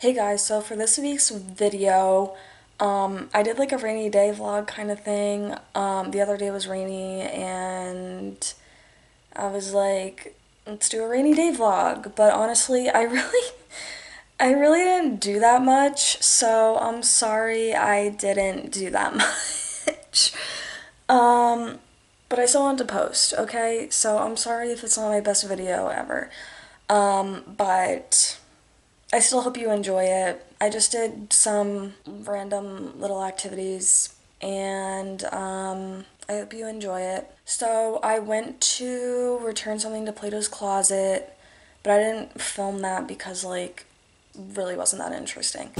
Hey guys, so for this week's video, I did like a rainy day vlog kind of thing. The other day was rainy and I was like, let's do a rainy day vlog. But honestly, I really didn't do that much, so I'm sorry I didn't do that much. Um, but I still wanted to post, okay? So I'm sorry if it's not my best video ever. But I still hope you enjoy it. I just did some random little activities and I hope you enjoy it. So I went to return something to Plato's Closet, but I didn't film that because, like, really wasn't that interesting.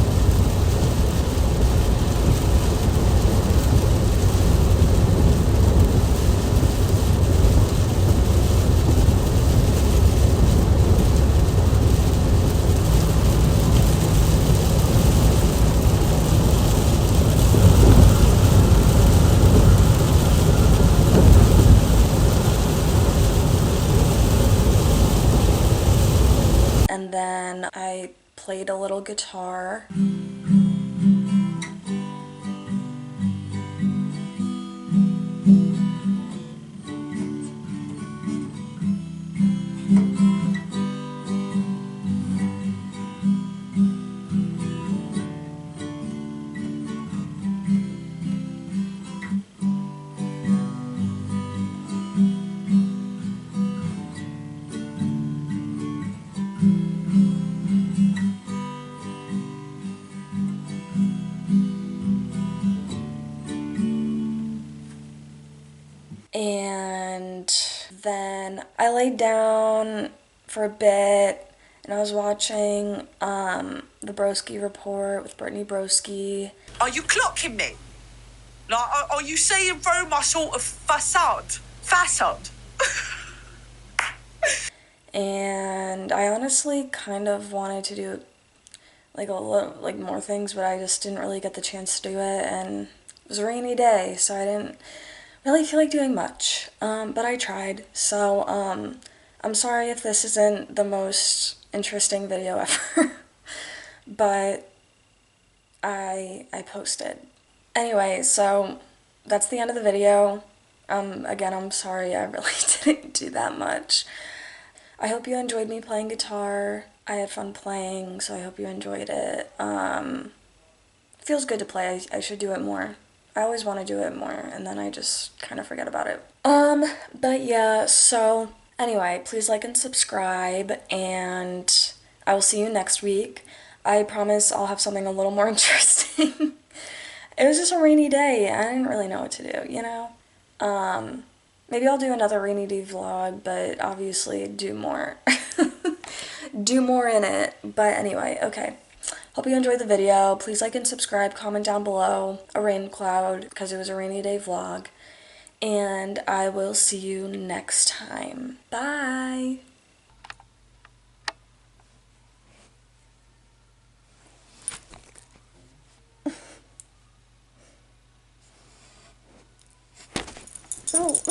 And then I played a little guitar. And then I laid down for a bit and I was watching the Broski Report with Brittany Broski. Are you clocking me? Like, are you seeing through my sort of facade? Facade? And I honestly kind of wanted to do like a little, like more things, but I just didn't really get the chance to do it, and it was a rainy day, so I didn't really feel like doing much. But I tried. So I'm sorry if this isn't the most interesting video ever, but I posted. Anyway, so that's the end of the video. Again, I'm sorry I really didn't do that much. I hope you enjoyed me playing guitar. I had fun playing, so I hope you enjoyed it. It feels good to play. I should do it more. I always want to do it more, and then I just kind of forget about it. But yeah, so anyway, please like and subscribe, and I will see you next week. I promise I'll have something a little more interesting. It was just a rainy day. I didn't really know what to do, you know? Maybe I'll do another rainy day vlog, but obviously do more. Do more in it. But anyway, okay. Hope you enjoyed the video. Please like and subscribe, comment down below a rain cloud because it was a rainy day vlog. And I will see you next time. Bye! Oh.